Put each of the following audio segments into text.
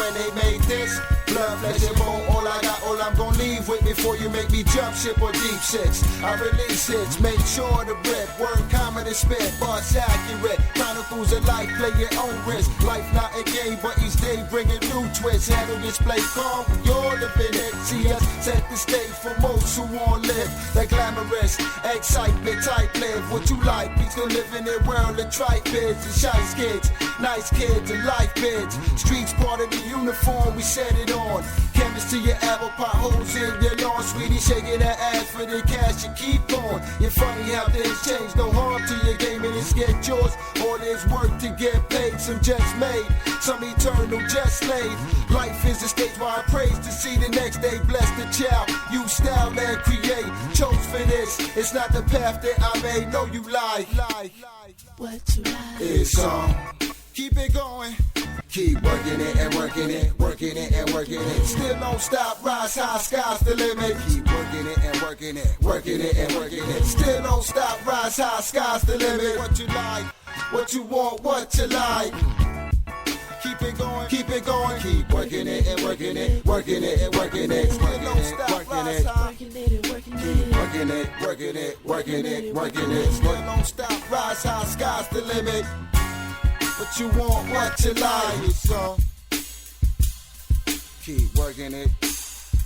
when they made this. Blood, flesh, and bone, all I got, all I'm gonna leave with before you make me jump ship or deep six. I release hits, make sure to rip. Word common and spit, bars accurate. Chronicles of life, play your own risk. Life not a game, but each day bringing new twists. Handle display calm, you're living it. See us set the stage for most who won't live. That glamorous excitement type live. What you like, we still live in a world of tripe bids and shice kids. Nice kids and life bids. Streets part of the uniform, we set it on. Chemist to your apple potholes in your lawn. Sweetie shaking that ass for the cash you keep on. You're funny how things change, no harm to your game and it's get yours. All there's work to get paid, some just made, some eternal just slave. Life is a stage where I praise to see the next day. Bless the child, you style and create. Chose for this, it's not the path that I made. No, you lie. What you like? It's on. Keep it going. Keep working it and working it, working it and working it. Still don't stop, rise high, sky's the limit. Keep working it and working it, working it and working it. Still don't stop, rise high, sky's the limit. What you like, what you want, what you like. Keep it going, keep it going. Keep working it and working it, working it and working it. Still don't stop, rise high. Working it and working Keep it. working it, working it, working it, working it. Still don't stop, rise high, sky's the limit. What you want, what you like, so keep working it,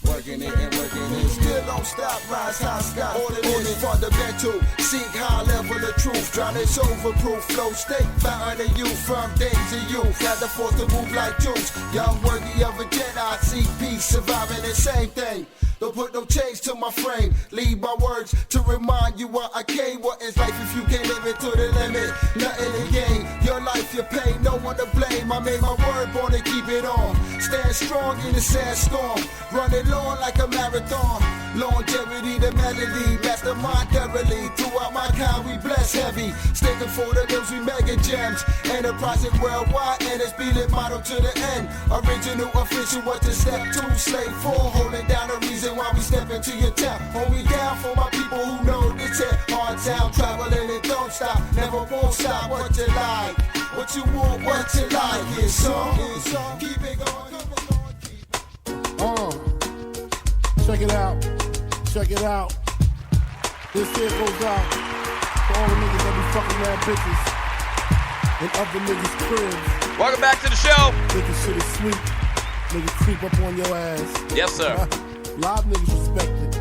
working it and working it. Still don't stop, rise high, sky. All it is fundamental. Seek high level of truth. Drown this overproof flow state. Fountain of youth from days of youth. Had the force to move like juice. Young worthy of a Jedi. Seek peace, surviving the same thing. Don't put no change to my frame. Leave my words to remind you what I came. What is life if you can't live it to the limit? Nothing to gain. Your life, your pain, no one to blame. I made my word, born to keep it on. Stand strong in the sandstorm. Running long like a marathon. Longevity, the melody. Mastermind thoroughly. Throughout my kind, we bless heavy. Sticking for the limbs, we mega gems. Enterprising worldwide, and it's be lit model to the end. Original, official, what to step two, slave four. Holding down the reason why we step into your town. Hold me down for my people who know this here. Hard town, traveling it don't stop. Never won't stop, what you like. What you want, what you like. It's on, keep it going, keep it going. Check it out. Check it out. This here goes out to all the niggas that be fucking mad bitches and other niggas' cribs. Welcome back to the show. Niggas shit is sweet. Niggas creep up on your ass. Yes, sir. Live niggas respect it.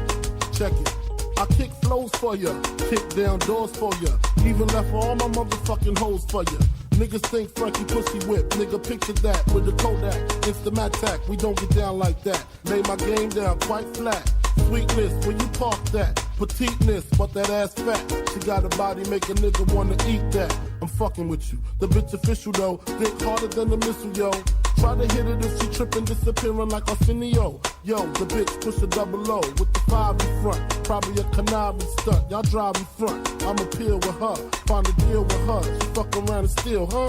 Check it. I kick flows for ya, kick down doors for ya, even left all my motherfucking hoes for ya. Niggas think Frankie pussy whip, nigga picture that with the Kodak, Instamatic, we don't get down like that. Lay my game down quite flat. Sweetness, when you talk that, petiteness, but that ass fat. She got a body, make a nigga wanna eat that. I'm fucking with you. The bitch official though, think harder than the missile, yo. Try to hit it if she trippin', disappearing like Arsenio. Yo, the bitch push a double O with the 5 in front. Probably a conniving stunt. Y'all drive in front. I'ma peel with her, find a deal with her. She fuck around and steal, huh?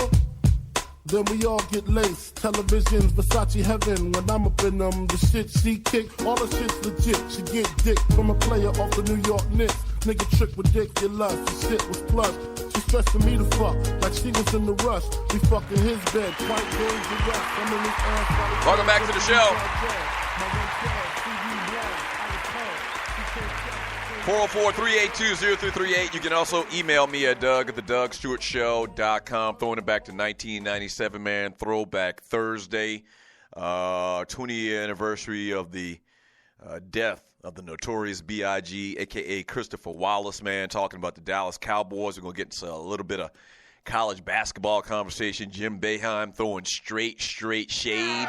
Then we all get laced. Televisions, Versace heaven. When I'm up in them, the shit she kick, all the shit's legit. She get dick from a player off the New York Knicks. Nigga trick ridiculous. The shit was plush. She stressing me to fuck like she was in the rush. We fucking his bed, quite dangerous. I'm in his ass. Welcome back to the show. 404-382-0338. You can also email me at Doug at thedougstewartshow.com. Throwing it back to 1997, man. Throwback Thursday. 20th anniversary of the death of the notorious B.I.G., a.k.a. Christopher Wallace, man. Talking about the Dallas Cowboys. We're going to get into a little bit of college basketball conversation. Jim Boeheim throwing straight shade.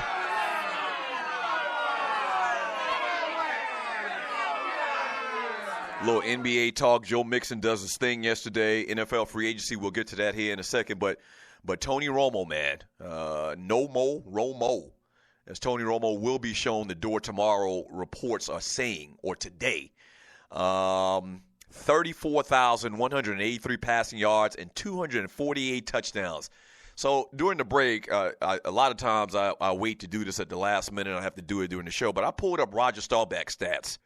Little NBA talk. Joe Mixon does his thing yesterday. NFL free agency. We'll get to that here in a second. But Tony Romo, man. Romo. As Tony Romo will be shown the door tomorrow, reports are saying, or today. 34,183 passing yards and 248 touchdowns. So during the break, a lot of times I wait to do this at the last minute. I have to do it during the show. But I pulled up Roger Staubach stats.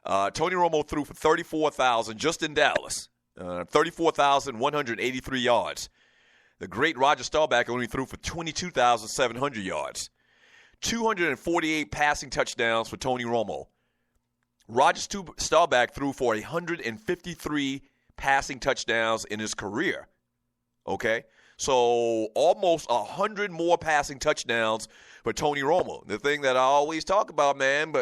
Tony Romo threw for 34,000 just in Dallas, 34,183 yards. The great Roger Staubach only threw for 22,700 yards. 248 passing touchdowns for Tony Romo. Roger Staubach threw for 153 passing touchdowns in his career. Okay? So almost 100 more passing touchdowns for Tony Romo. The thing that I always talk about, man,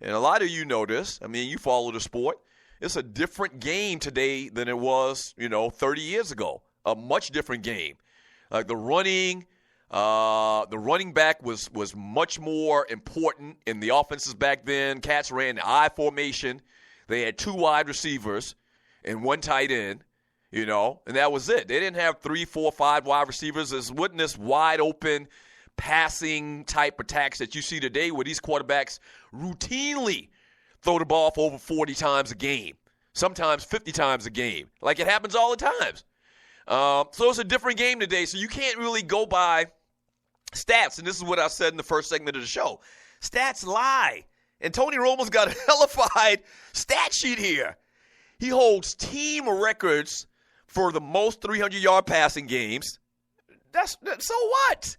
and a lot of you know this. I mean, you follow the sport. It's a different game today than it was, 30 years ago. A much different game. Like the running back was much more important in the offenses back then. Cats ran the I formation. They had 2 wide receivers and 1 tight end, and that was it. They didn't have 3, 4, 5 wide receivers. It wasn't this wide open passing type attacks that you see today where these quarterbacks routinely throw the ball for over 40 times a game, sometimes 50 times a game. Like it happens all the time. So it's a different game today, so you can't really go by stats. And this is what I said in the first segment of the show. Stats lie. And Tony Romo's got a hellified stat sheet here. He holds team records for the most 300-yard passing games. So what?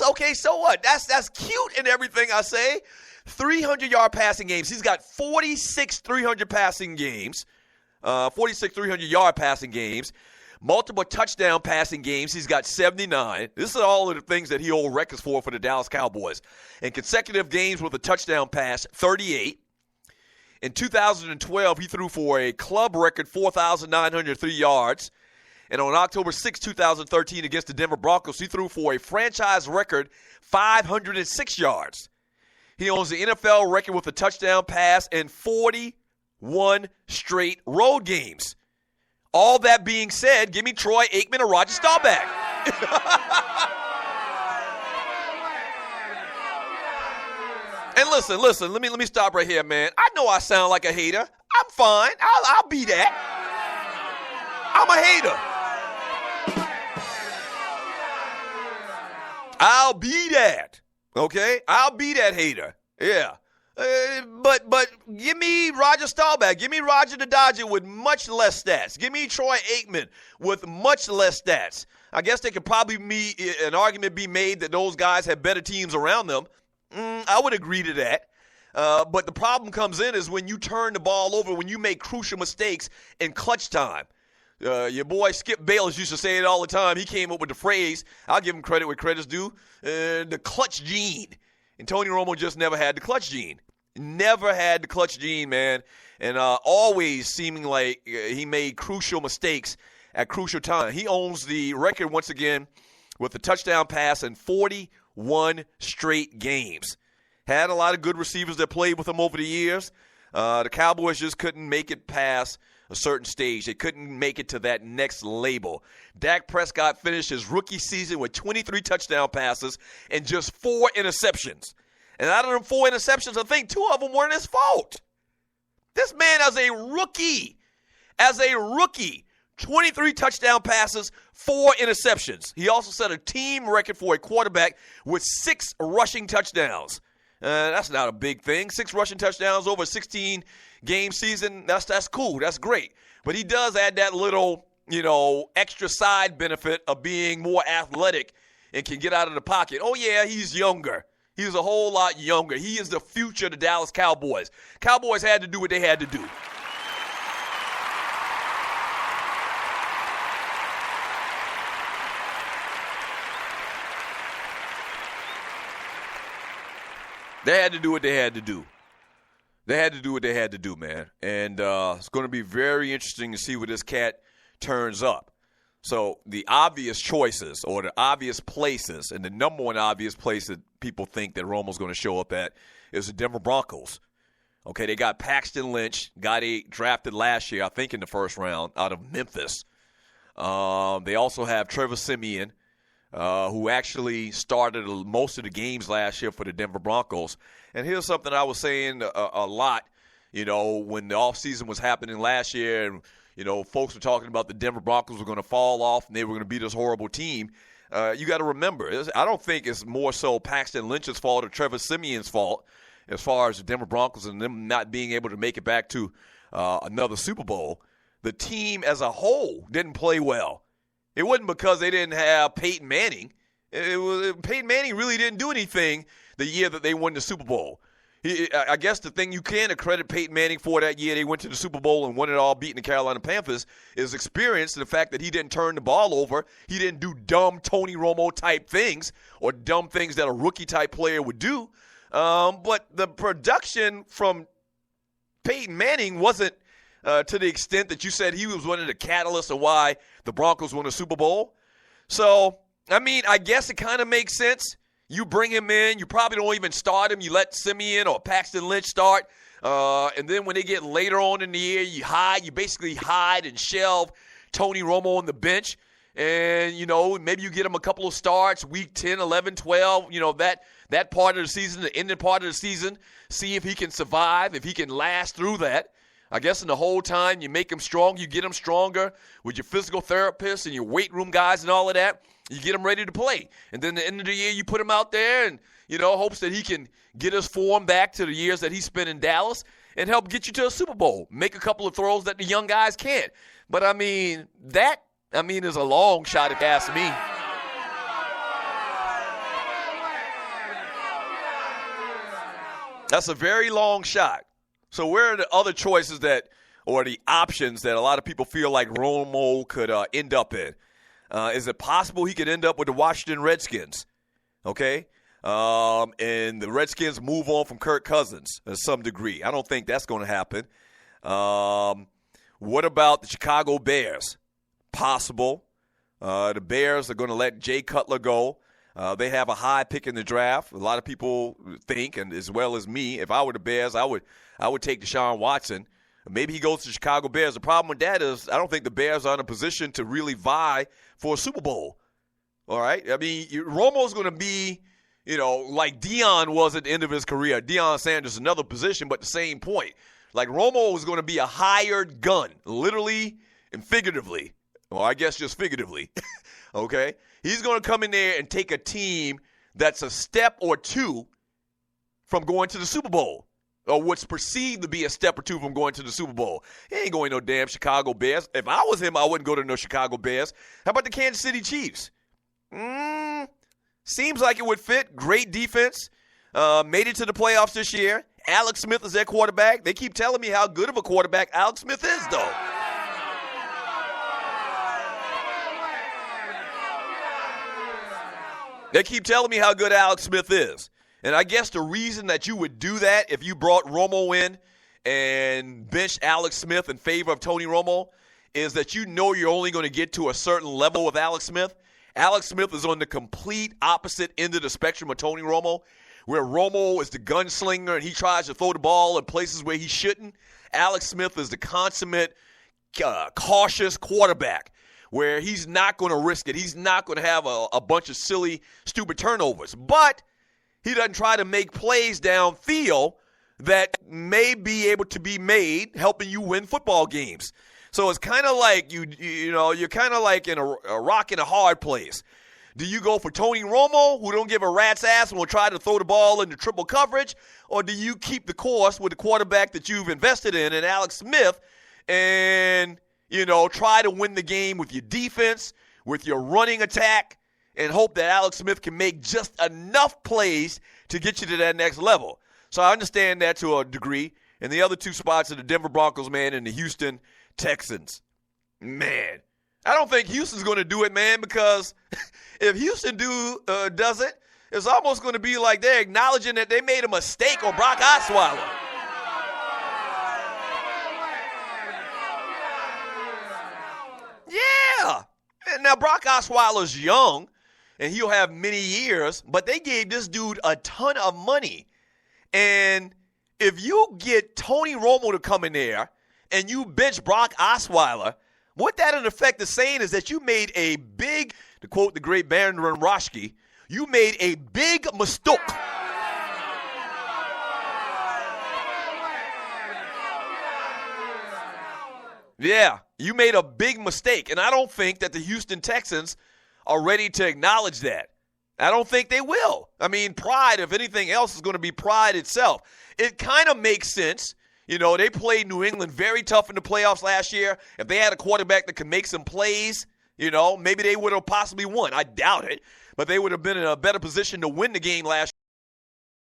Okay, so what? That's cute and everything I say. 300-yard passing games. He's got 46 300 passing games. 46 300-yard passing games. Multiple touchdown passing games. He's got 79. This is all of the things that he holds records for the Dallas Cowboys. In consecutive games with a touchdown pass, 38. In 2012, he threw for a club record 4,903 yards. And on October 6, 2013, against the Denver Broncos, he threw for a franchise record 506 yards. He owns the NFL record with a touchdown pass and 41 straight road games. All that being said, give me Troy Aikman or Roger Staubach. And listen, let me stop right here, man. I know I sound like a hater. I'm fine. I'll be that. I'm a hater. I'll be that. Okay? I'll be that hater. Yeah. But give me Roger Staubach. Give me Roger the Dodger with much less stats. Give me Troy Aikman with much less stats. I guess there could probably be an argument be made that those guys have better teams around them. I would agree to that. But the problem comes in is when you turn the ball over, when you make crucial mistakes in clutch time. Your boy Skip Bayless used to say it all the time. He came up with the phrase, I'll give him credit where credit's due, the clutch gene. And Tony Romo just never had the clutch gene. Never had the clutch gene, man. And always seeming like he made crucial mistakes at crucial time. He owns the record once again with a touchdown pass in 41 straight games. Had a lot of good receivers that played with him over the years. The Cowboys just couldn't make it past a certain stage. They couldn't make it to that next label. Dak Prescott finished his rookie season with 23 touchdown passes and just 4 interceptions. And out of them 4 interceptions, I think 2 of them weren't his fault. This man as a rookie, 23 touchdown passes, 4 interceptions. He also set a team record for a quarterback with 6 rushing touchdowns. That's not a big thing. 6 rushing touchdowns over a 16-game season, that's cool. That's great. But he does add that little, extra side benefit of being more athletic and can get out of the pocket. Oh, yeah, he's younger. He's a whole lot younger. He is the future of the Dallas Cowboys. Cowboys had to do what they had to do. They had to do what they had to do. They had to do what they had to do, man. And it's going to be very interesting to see where this cat turns up. So the obvious choices or the obvious places, and the number one obvious place that people think that Romo's going to show up at is the Denver Broncos. Okay, they got Paxton Lynch, guy they drafted last year, I think in the first round, out of Memphis. They also have Trevor Siemian, who actually started most of the games last year for the Denver Broncos. And here's something I was saying a lot, when the offseason was happening last year and, folks were talking about the Denver Broncos were going to fall off and they were going to be this horrible team. You got to remember, I don't think it's more so Paxton Lynch's fault or Trevor Siemian's fault as far as the Denver Broncos and them not being able to make it back to another Super Bowl. The team as a whole didn't play well. It wasn't because they didn't have Peyton Manning. Peyton Manning really didn't do anything the year that they won the Super Bowl. I guess the thing you can accredit Peyton Manning for that year they went to the Super Bowl and won it all beating the Carolina Panthers is experience and the fact that he didn't turn the ball over. He didn't do dumb Tony Romo type things or dumb things that a rookie type player would do. But the production from Peyton Manning wasn't to the extent that you said he was one of the catalysts of why the Broncos won the Super Bowl. So, I mean, I guess it kind of makes sense. You bring him in. You probably don't even start him. You let Simeon or Paxton Lynch start. And then when they get later on in the year, you basically hide and shelve Tony Romo on the bench. And, maybe you get him a couple of starts, week 10, 11, 12, that part of the season, the ending part of the season, see if he can survive, if he can last through that. I guess in the whole time, you make him strong, you get him stronger with your physical therapists and your weight room guys and all of that. You get him ready to play. And then at the end of the year, you put him out there and, hopes that he can get his form back to the years that he spent in Dallas and help get you to a Super Bowl. Make a couple of throws that the young guys can't. But, is a long shot if you ask me. That's a very long shot. So where are the other choices or the options that a lot of people feel like Romo could end up in? Is it possible he could end up with the Washington Redskins? Okay? And the Redskins move on from Kirk Cousins to some degree. I don't think that's going to happen. What about the Chicago Bears? Possible. The Bears are going to let Jay Cutler go. They have a high pick in the draft. A lot of people think, and as well as me, if I were the Bears, I would take Deshaun Watson. Maybe he goes to the Chicago Bears. The problem with that is I don't think the Bears are in a position to really vie for a Super Bowl. All right? Romo's going to be, like Deion was at the end of his career. Deion Sanders, another position, but the same point. Like Romo is going to be a hired gun, literally and figuratively. Well, I guess just figuratively. Okay? He's going to come in there and take a team that's a step or two from going to the Super Bowl, or what's perceived to be a step or two from going to the Super Bowl. He ain't going no damn Chicago Bears. If I was him, I wouldn't go to no Chicago Bears. How about the Kansas City Chiefs? Seems like it would fit. Great defense. Made it to the playoffs this year. Alex Smith is their quarterback. They keep telling me how good of a quarterback Alex Smith is, though. They keep telling me how good Alex Smith is. And I guess the reason that you would do that if you brought Romo in and benched Alex Smith in favor of Tony Romo is that you're only going to get to a certain level with Alex Smith. Alex Smith is on the complete opposite end of the spectrum of Tony Romo, where Romo is the gunslinger and he tries to throw the ball in places where he shouldn't. Alex Smith is the consummate, cautious quarterback, where he's not going to risk it. He's not going to have a bunch of silly, stupid turnovers. But he doesn't try to make plays downfield that may be able to be made helping you win football games. So it's kind of like you're kind of like in a rock in a hard place. Do you go for Tony Romo, who don't give a rat's ass and will try to throw the ball into triple coverage, or do you keep the course with the quarterback that you've invested in Alex Smith and try to win the game with your defense, with your running attack, and hope that Alex Smith can make just enough plays to get you to that next level? So I understand that to a degree. And the other two spots are the Denver Broncos, man, and the Houston Texans. Man, I don't think Houston's going to do it, man, because if Houston does it, it's almost going to be like they're acknowledging that they made a mistake on Brock Osweiler. Yeah. And now Brock Osweiler's young, and he'll have many years, but they gave this dude a ton of money. And if you get Tony Romo to come in there and you bench Brock Osweiler, what that in effect is saying is that you made a big, to quote the great Baron Roschke, you made a big mistake. Yeah, you made a big mistake, and I don't think that the Houston Texans are ready to acknowledge that. I don't think they will. I mean, pride, if anything else, is going to be pride itself. It kind of makes sense. They played New England very tough in the playoffs last year. If they had a quarterback that could make some plays, maybe they would have possibly won. I doubt it. but they would have been in a better position to win the game last